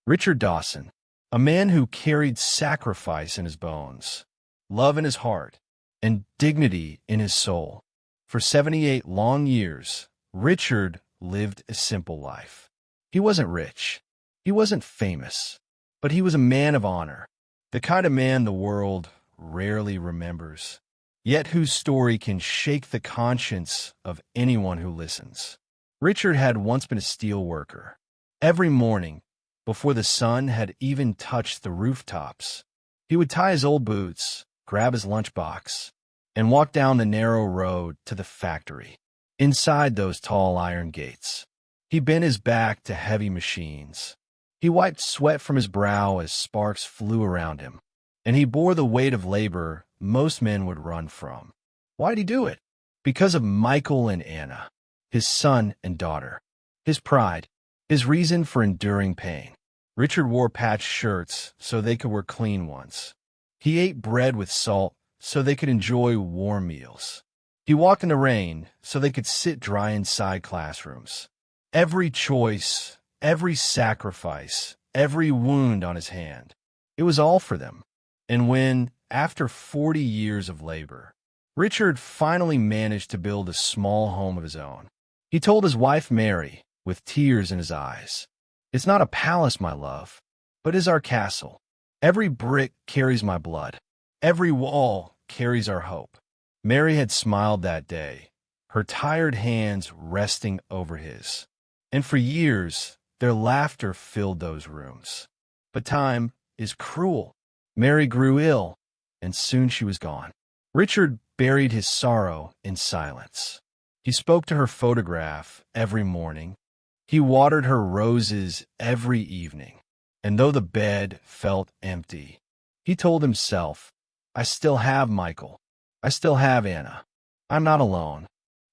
Richard Dawson, a man who carried sacrifice in his bones, love in his heart, and dignity in his soul. For 78 long years, Richard lived a simple life. He wasn't rich. He wasn't famous. But he was a man of honor, the kind of man the world rarely remembers, yet whose story can shake the conscience of anyone who listens. Richard had once been a steel worker. Every morning, before the sun had even touched the rooftops, he would tie his old boots, grab his lunchbox, and walk down the narrow road to the factory. Inside those tall iron gates, he bent his back to heavy machines. He wiped sweat from his brow as sparks flew around him, and he bore the weight of labor most men would run from. Why'd he do it? Because of Michael and Anna, his son and daughter, his pride, his reason for enduring pain. Richard wore patched shirts so they could wear clean ones. He ate bread with salt so they could enjoy warm meals. He walked in the rain so they could sit dry inside classrooms. Every choice, every sacrifice, every wound on his hand, it was all for them. And when, after 40 years of labor, Richard finally managed to build a small home of his own, he told his wife Mary, with tears in his eyes, "It's not a palace, my love, but is our castle. Every brick carries my blood. Every wall carries our hope." Mary had smiled that day, her tired hands resting over his. And for years, their laughter filled those rooms. But time is cruel. Mary grew ill, and soon she was gone. Richard buried his sorrow in silence. He spoke to her photograph every morning. He watered her roses every evening. And though the bed felt empty, he told himself, "I still have Michael. I still have Anna. I'm not alone."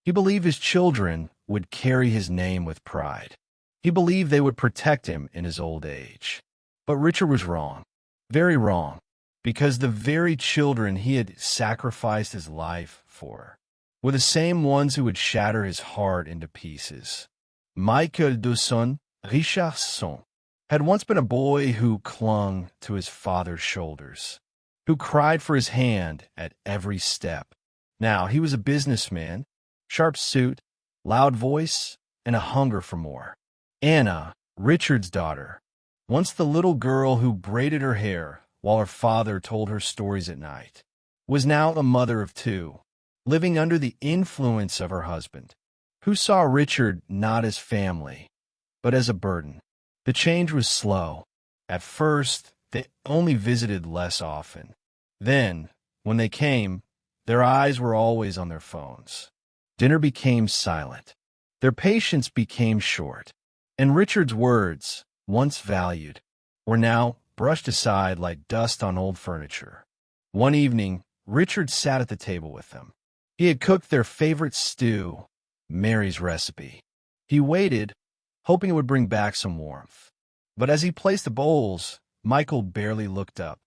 He believed his children would carry his name with pride. He believed they would protect him in his old age. But Richard was wrong, very wrong, because the very children he had sacrificed his life for were the same ones who would shatter his heart into pieces. Michael Dawson, Richardson, had once been a boy who clung to his father's shoulders, who cried for his hand at every step. Now he was a businessman, sharp suit, loud voice, and a hunger for more. Anna, Richard's daughter, once the little girl who braided her hair while her father told her stories at night, was now a mother of two, living under the influence of her husband, who saw Richard not as family, but as a burden. The change was slow. At first, they only visited less often. Then, when they came, their eyes were always on their phones. Dinner became silent. Their patience became short. And Richard's words, once valued, were now brushed aside like dust on old furniture. One evening, Richard sat at the table with them. He had cooked their favorite stew, Mary's recipe. He waited, hoping it would bring back some warmth. But as he placed the bowls, Michael barely looked up.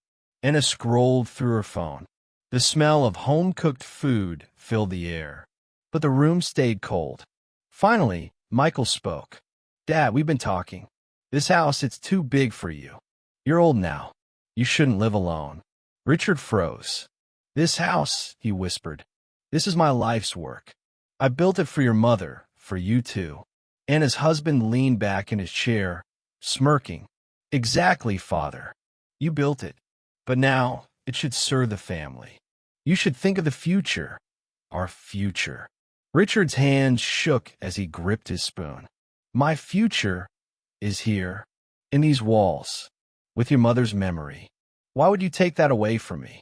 Anna scrolled through her phone. The smell of home-cooked food filled the air, but the room stayed cold. Finally, Michael spoke. "Dad, we've been talking. This house, it's too big for you. You're old now. You shouldn't live alone." Richard froze. "This house," he whispered, "this is my life's work. I built it for your mother, for you too." Anna's husband leaned back in his chair, smirking. "Exactly, Father. You built it. But now it should serve the family. You should think of the future. Our future." Richard's hands shook as he gripped his spoon. "My future is here, in these walls, with your mother's memory. Why would you take that away from me?"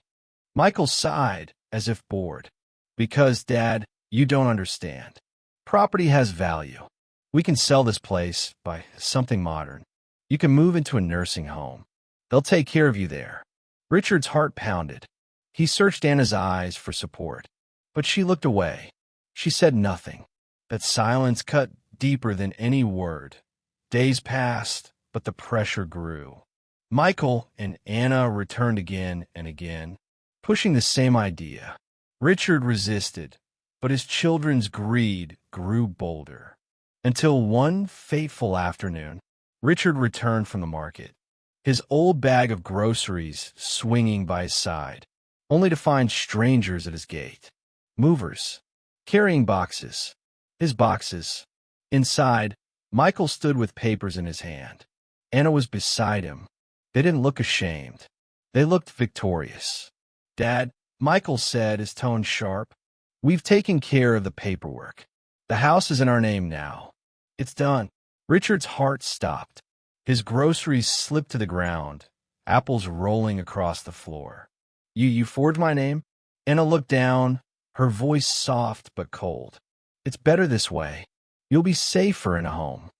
Michael sighed, as if bored. "Because, Dad, you don't understand. Property has value. We can sell this place, buy something modern. You can move into a nursing home. They'll take care of you there." Richard's heart pounded. He searched Anna's eyes for support, but she looked away. She said nothing. That silence cut deeper than any word. Days passed, but the pressure grew. Michael and Anna returned again and again, pushing the same idea. Richard resisted, but his children's greed grew bolder. Until one fateful afternoon, Richard returned from the market, his old bag of groceries swinging by his side, only to find strangers at his gate. Movers, carrying boxes. His boxes. Inside, Michael stood with papers in his hand. Anna was beside him. They didn't look ashamed. They looked victorious. "Dad," Michael said, his tone sharp, "we've taken care of the paperwork. The house is in our name now. It's done." Richard's heart stopped. His groceries slipped to the ground, apples rolling across the floor. You forged my name?" Anna looked down, her voice soft but cold. "It's better this way. You'll be safer in a home."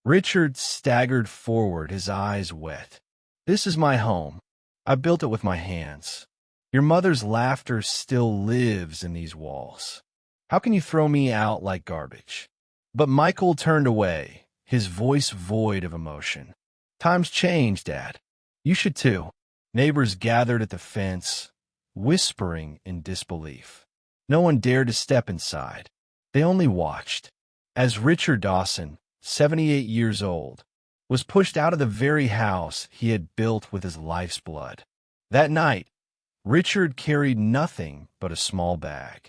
Richard staggered forward, his eyes wet. "This is my home. I built it with my hands. Your mother's laughter still lives in these walls. How can you throw me out like garbage?" But Michael turned away, his voice void of emotion. "Times change, Dad. You should too." Neighbors gathered at the fence, whispering in disbelief. No one dared to step inside. They only watched. As Richard Dawson, 78 years old, was pushed out of the very house he had built with his life's blood. That night, Richard carried nothing but a small bag,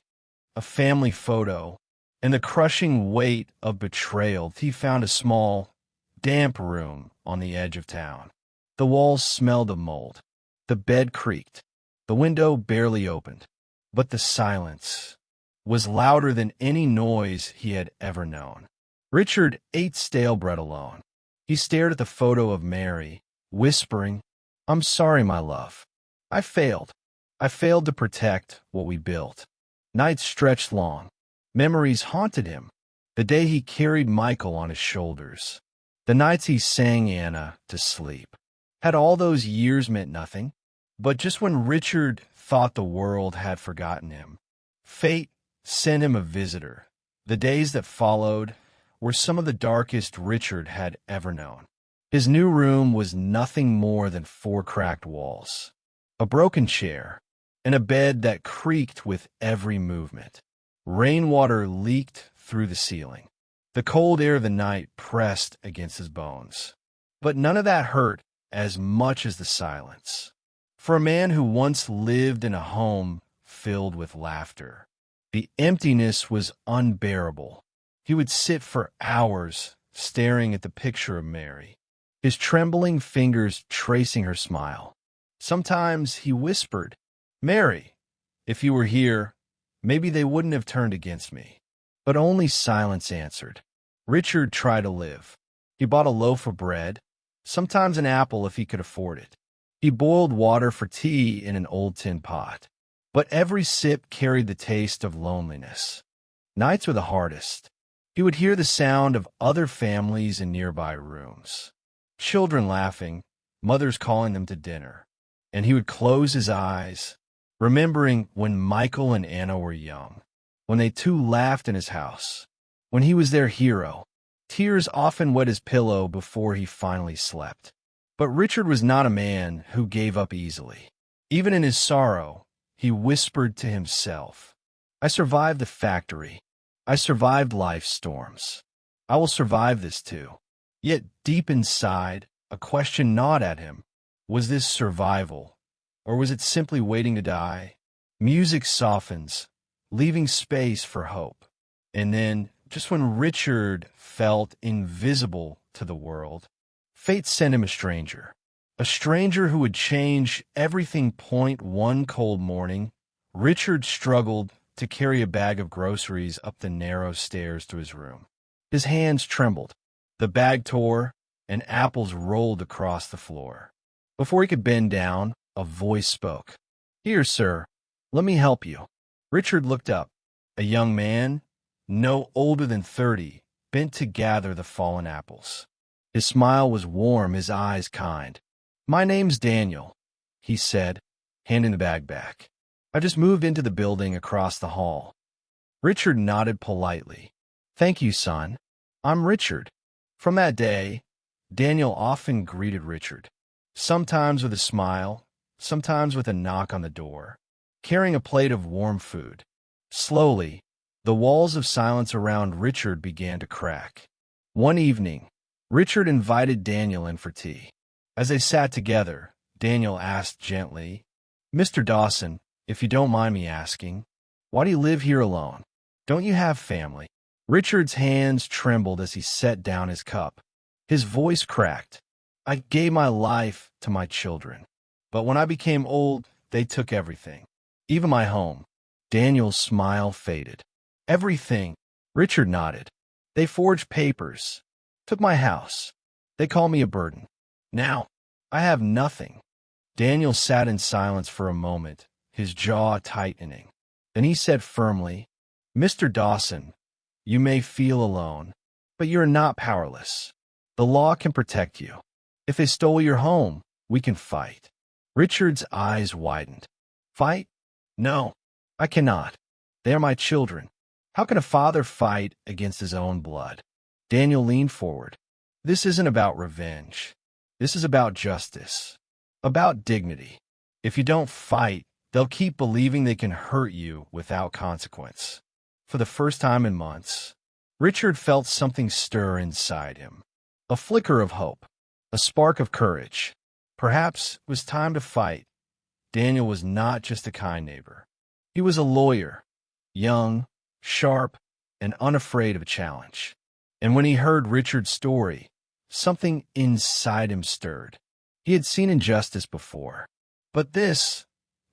a family photo, and the crushing weight of betrayal. He found a small, damp room on the edge of town. The walls smelled of mold. The bed creaked. The window barely opened. But the silence was louder than any noise he had ever known. Richard ate stale bread alone. He stared at the photo of Mary, whispering, "I'm sorry, my love. I failed. I failed to protect what we built." Nights stretched long. Memories haunted him. The day he carried Michael on his shoulders. The nights he sang Anna to sleep. Had all those years meant nothing? But just when Richard thought the world had forgotten him, fate sent him a visitor. The days that followed were some of the darkest Richard had ever known. His new room was nothing more than 4 cracked walls, a broken chair, and a bed that creaked with every movement. Rainwater leaked through the ceiling. The cold air of the night pressed against his bones. But none of that hurt as much as the silence. For a man who once lived in a home filled with laughter, the emptiness was unbearable. He would sit for hours staring at the picture of Mary, his trembling fingers tracing her smile. Sometimes he whispered, "Mary, if you were here, maybe they wouldn't have turned against me." But only silence answered. Richard tried to live. He bought a loaf of bread, sometimes an apple if he could afford it. He boiled water for tea in an old tin pot. But every sip carried the taste of loneliness. Nights were the hardest. He would hear the sound of other families in nearby rooms. Children laughing, mothers calling them to dinner. And he would close his eyes, remembering when Michael and Anna were young, when they too laughed in his house, when he was their hero. Tears often wet his pillow before he finally slept. But Richard was not a man who gave up easily. Even in his sorrow, he whispered to himself, "I survived the factory. I survived life's storms. I will survive this too." Yet deep inside, a question gnawed at him. Was this survival, or was it simply waiting to die? Music softens, leaving space for hope. And then, just when Richard felt invisible to the world, fate sent him a stranger who would change everything. One cold morning, Richard struggled to carry a bag of groceries up the narrow stairs to his room. His hands trembled, the bag tore, and apples rolled across the floor. Before he could bend down, a voice spoke. "Here, sir, let me help you." Richard looked up. A young man, no older than 30, bent to gather the fallen apples. His smile was warm, his eyes kind. "My name's Daniel," he said, handing the bag back. "I just moved into the building across the hall." Richard nodded politely. "Thank you, son. I'm Richard." From that day, Daniel often greeted Richard, sometimes with a smile, sometimes with a knock on the door, carrying a plate of warm food. Slowly, the walls of silence around Richard began to crack. One evening, Richard invited Daniel in for tea. As they sat together, Daniel asked gently, "Mr. Dawson, if you don't mind me asking, why do you live here alone? Don't you have family?" Richard's hands trembled as he set down his cup. His voice cracked. "I gave my life to my children, but when I became old, they took everything, even my home." Daniel's smile faded. "Everything?" Richard nodded. "They forged papers, took my house. They call me a burden. Now, I have nothing." Daniel sat in silence for a moment, his jaw tightening. Then he said firmly, "Mr. Dawson, you may feel alone, but you're not powerless. The law can protect you. If they stole your home, we can fight." Richard's eyes widened. "Fight? No, I cannot. They are my children. How can a father fight against his own blood?" Daniel leaned forward. "This isn't about revenge. This is about justice, about dignity. If you don't fight, they'll keep believing they can hurt you without consequence." For the first time in months, Richard felt something stir inside him. A flicker of hope, a spark of courage. Perhaps it was time to fight. Daniel was not just a kind neighbor. He was a lawyer, young, sharp, and unafraid of a challenge. And when he heard Richard's story, something inside him stirred. He had seen injustice before, but this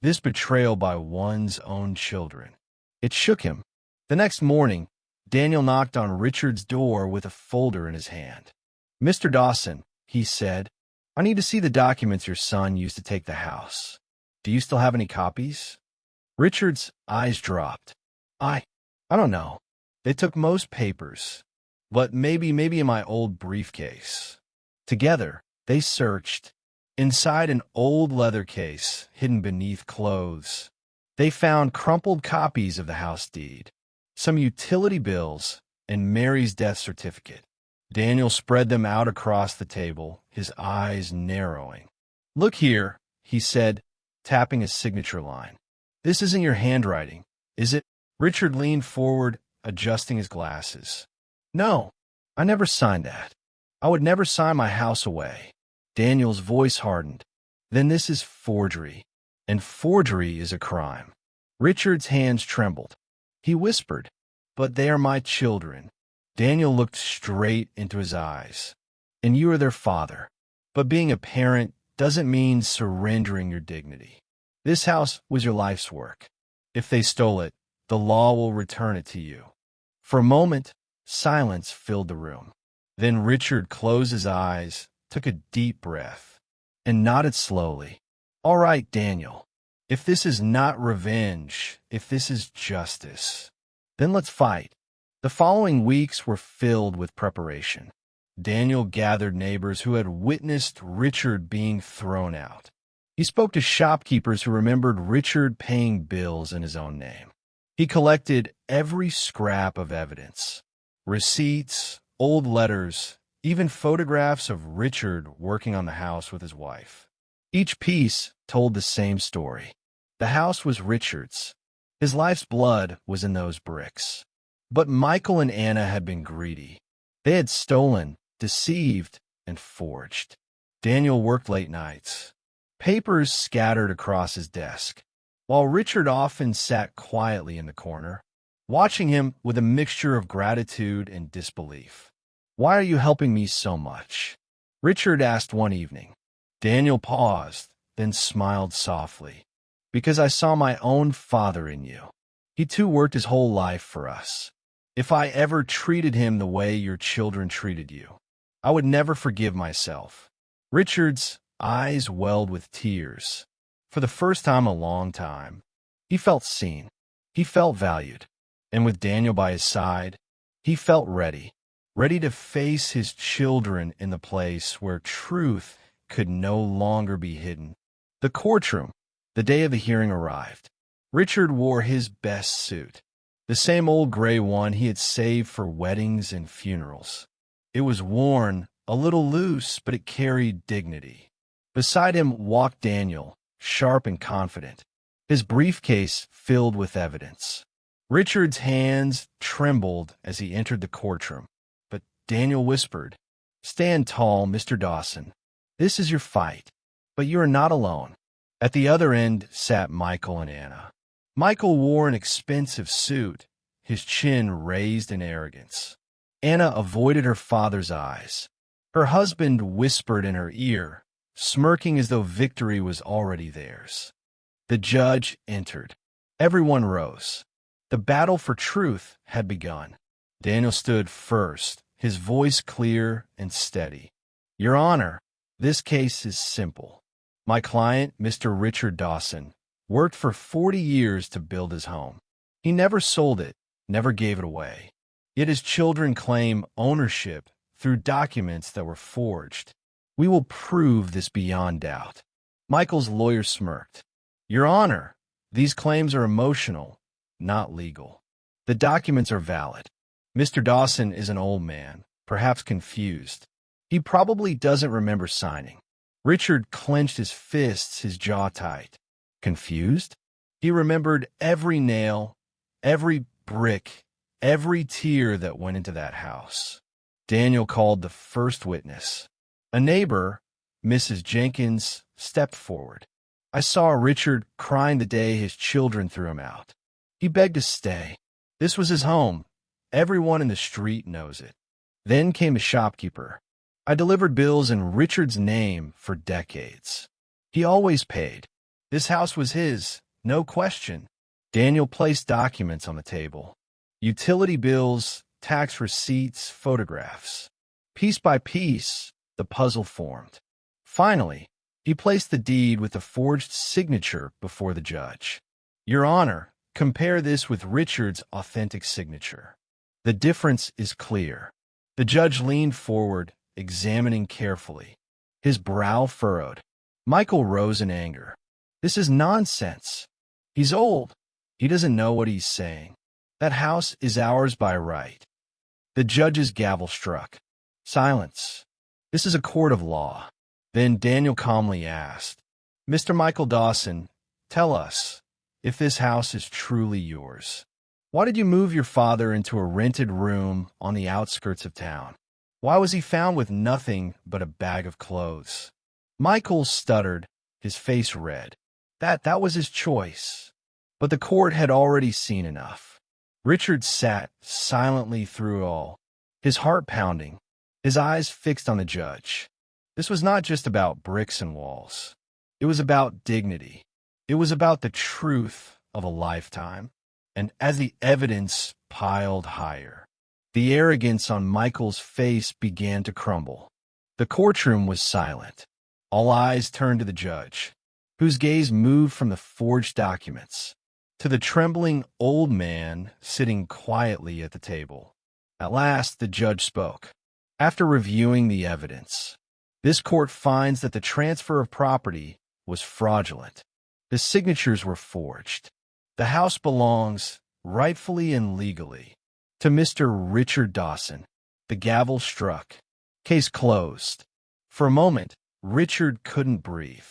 betrayal by one's own children, it shook him. The next morning, Daniel knocked on Richard's door with a folder in his hand. "Mr. Dawson," he said, "I need to see the documents your son used to take the house. Do you still have any copies?" Richard's eyes dropped. I don't know. They took most papers, but maybe in my old briefcase." Together, they searched. Inside an old leather case, hidden beneath clothes, they found crumpled copies of the house deed, some utility bills, and Mary's death certificate. Daniel spread them out across the table, his eyes narrowing. "Look here," he said, tapping his signature line. "This isn't your handwriting, is it?" Richard leaned forward, adjusting his glasses. "No, I never signed that. I would never sign my house away." Daniel's voice hardened. "Then this is forgery, and forgery is a crime." Richard's hands trembled. He whispered, "But they are my children." Daniel looked straight into his eyes. "And you are their father. But being a parent doesn't mean surrendering your dignity. This house was your life's work. If they stole it, the law will return it to you." For a moment, silence filled the room. Then Richard closed his eyes, took a deep breath, and nodded slowly. "All right, Daniel. If this is not revenge, if this is justice, then let's fight." The following weeks were filled with preparation. Daniel gathered neighbors who had witnessed Richard being thrown out. He spoke to shopkeepers who remembered Richard paying bills in his own name. He collected every scrap of evidence, receipts, old letters, even photographs of Richard working on the house with his wife. Each piece told the same story. The house was Richard's. His life's blood was in those bricks. But Michael and Anna had been greedy. They had stolen, deceived, and forged. Daniel worked late nights. Papers scattered across his desk, while Richard often sat quietly in the corner, watching him with a mixture of gratitude and disbelief. "Why are you helping me so much?" Richard asked one evening. Daniel paused, then smiled softly. "Because I saw my own father in you. He too worked his whole life for us. If I ever treated him the way your children treated you, I would never forgive myself." Richard's eyes welled with tears. For the first time in a long time, he felt seen. He felt valued. And with Daniel by his side, he felt ready to face his children in the place where truth could no longer be hidden. The courtroom, the day of the hearing arrived. Richard wore his best suit, the same old gray one he had saved for weddings and funerals. It was worn, a little loose, but it carried dignity. Beside him walked Daniel, sharp and confident, his briefcase filled with evidence. Richard's hands trembled as he entered the courtroom, but Daniel whispered, Stand tall, Mr. Dawson. This is your fight, but you are not alone. At the other end sat Michael and Anna. Michael wore an expensive suit, his chin raised in arrogance. Anna avoided her father's eyes. Her husband whispered in her ear, smirking as though victory was already theirs. The judge entered. Everyone rose. The battle for truth had begun. Daniel stood first, his voice clear and steady. Your Honor, this case is simple. My client, Mr. Richard Dawson, worked for 40 years to build his home. He never sold it, never gave it away. Yet his children claim ownership through documents that were forged. We will prove this beyond doubt. Michael's lawyer smirked. Your Honor, these claims are emotional, not legal. The documents are valid. Mr. Dawson is an old man, perhaps confused. He probably doesn't remember signing. Richard clenched his fists, his jaw tight. Confused? He remembered every nail, every brick, every tear that went into that house. Daniel called the first witness. A neighbor, Mrs. Jenkins, stepped forward. I saw Richard crying the day his children threw him out. He begged to stay. This was his home. Everyone in the street knows it. Then came the shopkeeper. I delivered bills in Richard's name for decades. He always paid. This house was his, no question. Daniel placed documents on the table. Utility bills, tax receipts, photographs. Piece by piece, the puzzle formed. Finally, he placed the deed with the forged signature before the judge. Your Honor, compare this with Richard's authentic signature. The difference is clear. The judge leaned forward, examining carefully. His brow furrowed. Michael rose in anger. This is nonsense. He's old. He doesn't know what he's saying. That house is ours by right. The judge's gavel struck. Silence. This is a court of law. Then Daniel calmly asked, Mr. Michael Dawson, tell us if this house is truly yours. Why did you move your father into a rented room on the outskirts of town? Why was he found with nothing but a bag of clothes? Michael stuttered, his face red. That was his choice. But the court had already seen enough. Richard sat silently through it all, his heart pounding, his eyes fixed on the judge. This was not just about bricks and walls. It was about dignity. It was about the truth of a lifetime. And as the evidence piled higher, the arrogance on Michael's face began to crumble. The courtroom was silent. All eyes turned to the judge, whose gaze moved from the forged documents to the trembling old man sitting quietly at the table. At last, the judge spoke. After reviewing the evidence, this court finds that the transfer of property was fraudulent. The signatures were forged. The house belongs, rightfully and legally, to Mr. Richard Dawson. The gavel struck. Case closed. For a moment, Richard couldn't breathe.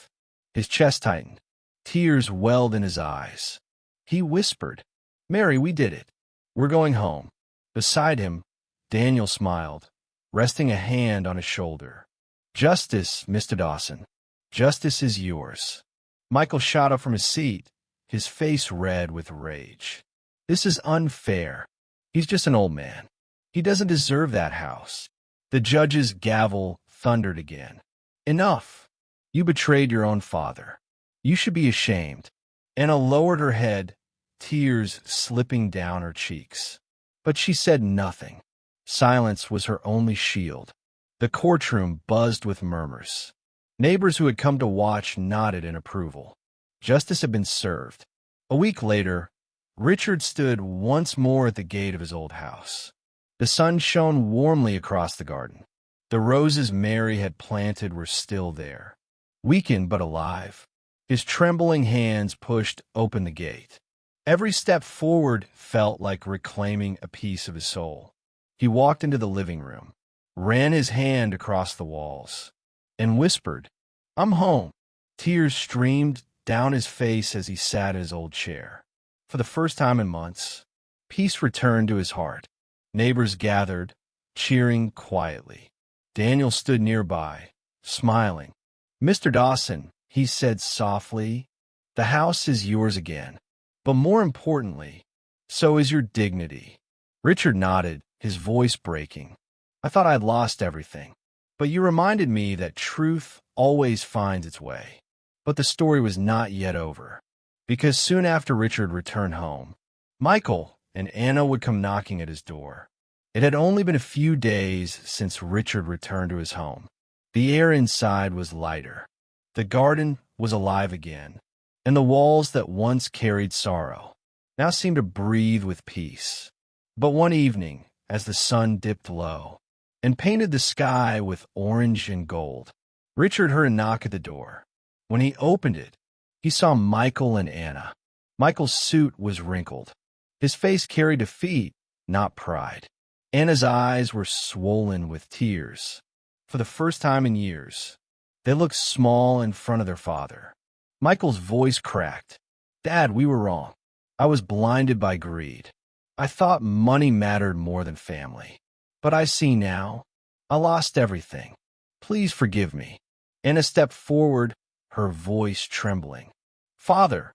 His chest tightened. Tears welled in his eyes. He whispered, Mary, we did it. We're going home. Beside him, Daniel smiled, resting a hand on his shoulder. Justice, Mr. Dawson. Justice is yours. Michael shot up from his seat, his face red with rage. This is unfair. He's just an old man. He doesn't deserve that house. The judge's gavel thundered again. Enough. You betrayed your own father. You should be ashamed. Anna lowered her head, tears slipping down her cheeks. But she said nothing. Silence was her only shield. The courtroom buzzed with murmurs. Neighbors who had come to watch nodded in approval. Justice had been served. A week later, Richard stood once more at the gate of his old house. The sun shone warmly across the garden. The roses Mary had planted were still there, weakened but alive. His trembling hands pushed open the gate. Every step forward felt like reclaiming a piece of his soul. He walked into the living room, ran his hand across the walls, and whispered, I'm home. Tears streamed down his face as he sat in his old chair. For the first time in months, peace returned to his heart. Neighbors gathered, cheering quietly. Daniel stood nearby, smiling. "Mr. Dawson," he said softly, "the house is yours again. But more importantly, so is your dignity." Richard nodded, his voice breaking. "I thought I'd lost everything. But you reminded me that truth always finds its way." But the story was not yet over, because soon after Richard returned home, Michael and Anna would come knocking at his door. It had only been a few days since Richard returned to his home. The air inside was lighter. The garden was alive again, and the walls that once carried sorrow now seemed to breathe with peace. But one evening, as the sun dipped low and painted the sky with orange and gold, Richard heard a knock at the door. When he opened it, he saw Michael and Anna. Michael's suit was wrinkled. His face carried defeat, not pride. Anna's eyes were swollen with tears. For the first time in years, they looked small in front of their father. Michael's voice cracked. "Dad, we were wrong. I was blinded by greed. I thought money mattered more than family. But I see now. I lost everything. Please forgive me." Anna stepped forward, her voice trembling. "Father,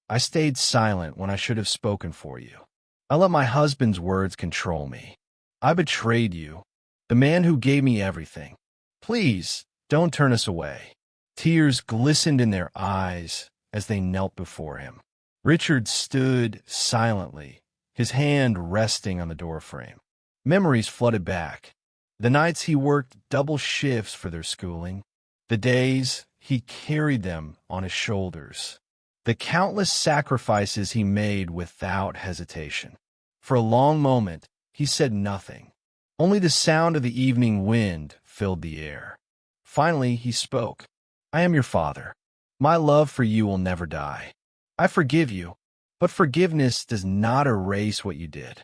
I stayed silent when I should have spoken for you. I let my husband's words control me. I betrayed you, the man who gave me everything. Please, don't turn us away." Tears glistened in their eyes as they knelt before him. Richard stood silently, his hand resting on the doorframe. Memories flooded back. The nights he worked double shifts for their schooling. The days he carried them on his shoulders. The countless sacrifices he made without hesitation. For a long moment, he said nothing. Only the sound of the evening wind filled the air. Finally, he spoke. "I am your father. My love for you will never die. I forgive you, but forgiveness does not erase what you did."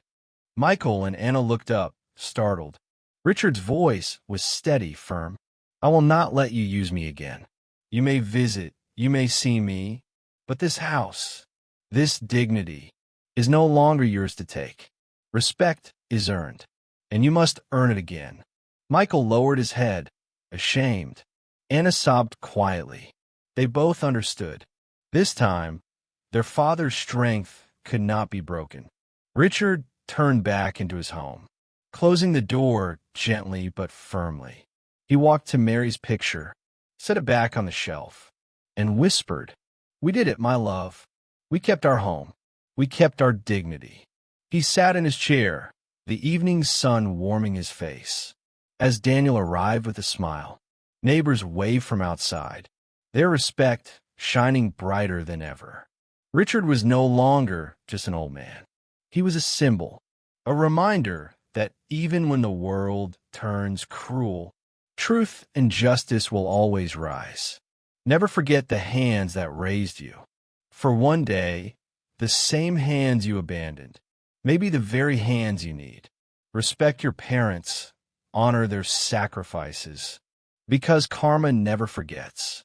Michael and Anna looked up, startled. Richard's voice was steady, firm. "I will not let you use me again. You may visit, you may see me, but this house, this dignity, is no longer yours to take. Respect is earned, and you must earn it again." Michael lowered his head, ashamed. Anna sobbed quietly. They both understood. This time, their father's strength could not be broken. Richard turned back into his home, closing the door gently but firmly. He walked to Mary's picture, set it back on the shelf, and whispered, "We did it, my love. We kept our home. We kept our dignity." He sat in his chair, the evening sun warming his face. As Daniel arrived with a smile, neighbors waved from outside, their respect shining brighter than ever. Richard was no longer just an old man. He was a symbol, a reminder that even when the world turns cruel, truth and justice will always rise. Never forget the hands that raised you. For one day, the same hands you abandoned may be the very hands you need. Respect your parents, honor their sacrifices, because karma never forgets.